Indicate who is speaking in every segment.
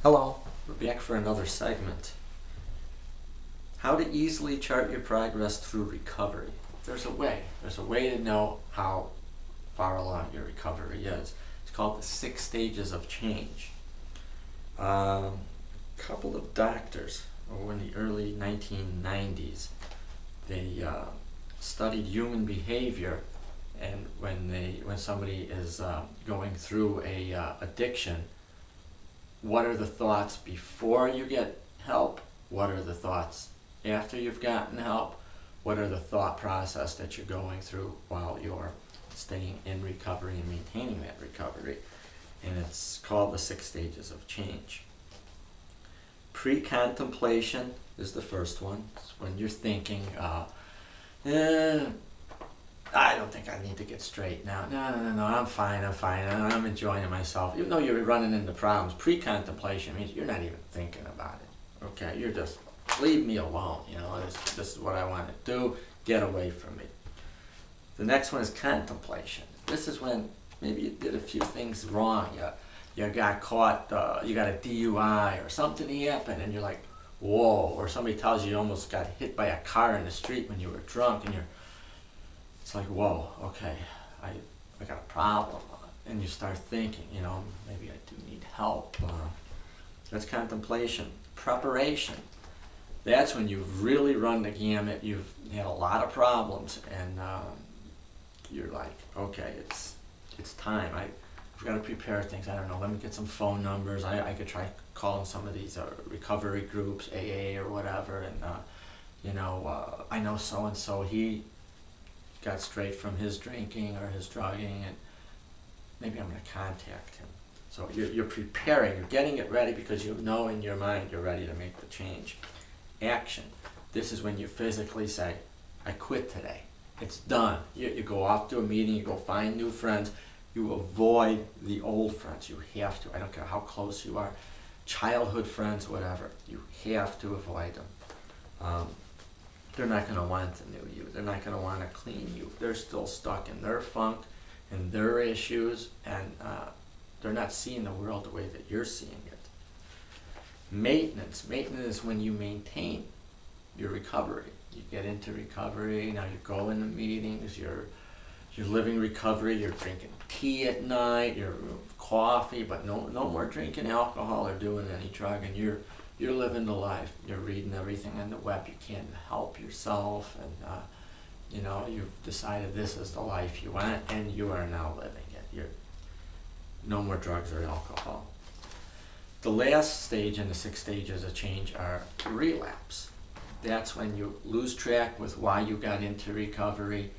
Speaker 1: Hello, we're back for another segment. How to easily chart your progress through recovery. There's a way to know how far along your recovery is. It's called the 6 stages of change. A couple of doctors in the early 1990s, they studied human behavior, and when somebody is going through a addiction, what are the thoughts before you get help? What are the thoughts after you've gotten help? What are the thought process that you're going through while you're staying in recovery and maintaining that recovery? And it's called the 6 stages of change. Pre-contemplation is the first one. It's when you're thinking, I don't think I need to get straight now. No, I'm fine. I'm enjoying myself. Even though you're running into problems, pre-contemplation means you're not even thinking about it. Okay, you're just, leave me alone. This is what I want to do. Get away from me. The next one is contemplation. This is when maybe you did a few things wrong. You got caught, you got a DUI or something happened, and you're like, whoa. Or somebody tells you almost got hit by a car in the street when you were drunk, and it's like, whoa, okay, I got a problem. And you start thinking, maybe I do need help. That's contemplation. Preparation. That's when you've really run the gamut. You've had a lot of problems, and you're like, okay, it's time. I've got to prepare things. I don't know, let me get some phone numbers. I could try calling some of these recovery groups, AA or whatever, and I know so-and-so, he got straight from his drinking or his drugging, and maybe I'm going to contact him. So you're preparing, you're getting it ready because you know in your mind you're ready to make the change. Action. This is when you physically say, I quit today. It's done. You go off to a meeting, you go find new friends, you avoid the old friends. You have to. I don't care how close you are. Childhood friends, whatever. You have to avoid them. They're not going to want to know you. They're not going to want to clean you. They're still stuck in their funk and their issues, and they're not seeing the world the way that you're seeing it. Maintenance. Maintenance is when you maintain your recovery. You get into recovery. Now you go in the meetings. You're living recovery. You're drinking tea at night. You're coffee, but no more drinking alcohol or doing any drug, and you're living the life. You're reading everything on the web. You can't help yourself, and you've decided this is the life you want, and you are now living it. No more drugs or alcohol. The last stage in the 6 stages of change are relapse. That's when you lose track with why you got into recovery.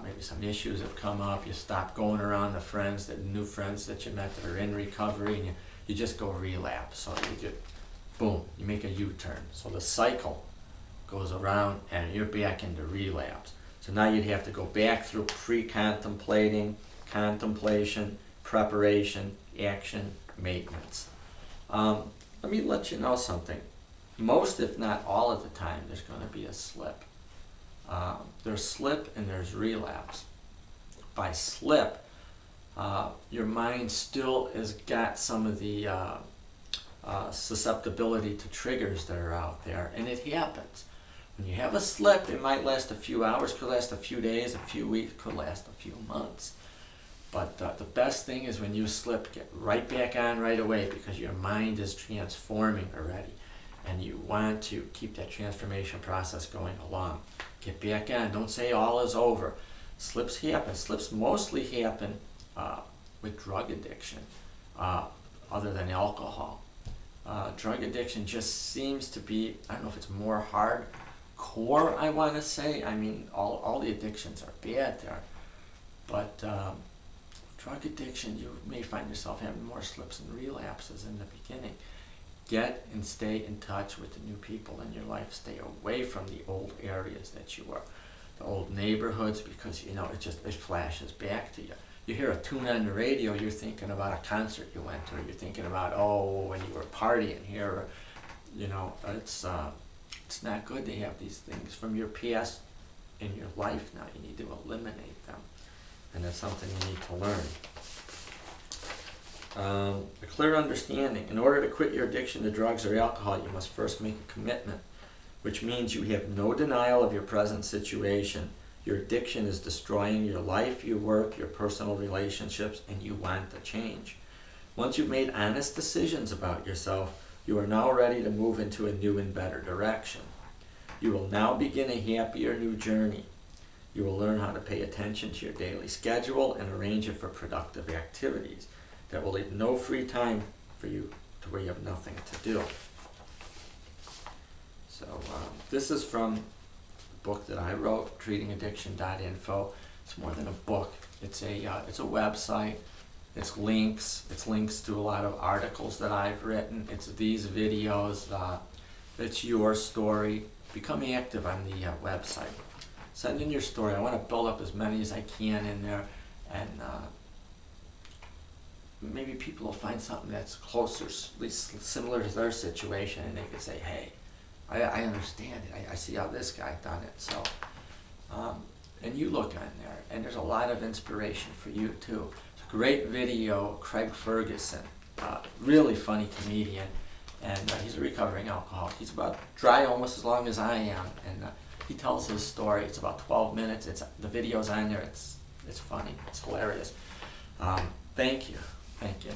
Speaker 1: Maybe some issues have come up. You stop going around the new friends that you met that are in recovery, and you just go relapse. So boom, you make a U-turn. So the cycle goes around and you're back into relapse. So now you'd have to go back through pre-contemplating, contemplation, preparation, action, maintenance. Let me let you know something. Most, if not all of the time, there's going to be a slip. There's slip and there's relapse. By slip, your mind still has got some of the susceptibility to triggers that are out there, and it happens. When you have a slip, it might last a few hours, could last a few days, a few weeks, could last a few months. But the best thing is when you slip, get right back on right away, because your mind is transforming already, and you want to keep that transformation process going along. Get back on. Don't say all is over. Slips happen. Slips mostly happen with drug addiction, other than alcohol. Drug addiction just seems to be, I don't know if it's more hardcore, I want to say. I mean, all the addictions are bad there. But drug addiction, you may find yourself having more slips and relapses in the beginning. Get and stay in touch with the new people in your life. Stay away from the old areas that you were, the old neighborhoods, because it flashes back to you. You hear a tune on the radio, you're thinking about a concert you went to, or you're thinking about, when you were partying here, it's not good to have these things from your past in your life now. You need to eliminate them, and that's something you need to learn. A clear understanding. In order to quit your addiction to drugs or alcohol, you must first make a commitment, which means you have no denial of your present situation. Your addiction is destroying your life, your work, your personal relationships, and you want to change. Once you've made honest decisions about yourself, you are now ready to move into a new and better direction. You will now begin a happier new journey. You will learn how to pay attention to your daily schedule and arrange it for productive activities that will leave no free time for you to where you have nothing to do. So this is from a book that I wrote, treatingaddiction.info. It's more than a book. It's a website. It's links to a lot of articles that I've written. It's these videos. It's your story. Become active on the website. Send in your story. I want to build up as many as I can in there, and maybe people will find something that's closer, at least similar to their situation, and they can say, hey, I understand it. I see how this guy done it. So, and you look on there, and there's a lot of inspiration for you too. It's a great video, Craig Ferguson, really funny comedian, and he's a recovering alcoholic. He's about dry almost as long as I am, and he tells his story. It's about 12 minutes. The video's on there. It's funny. It's hilarious. Thank you. Thank you.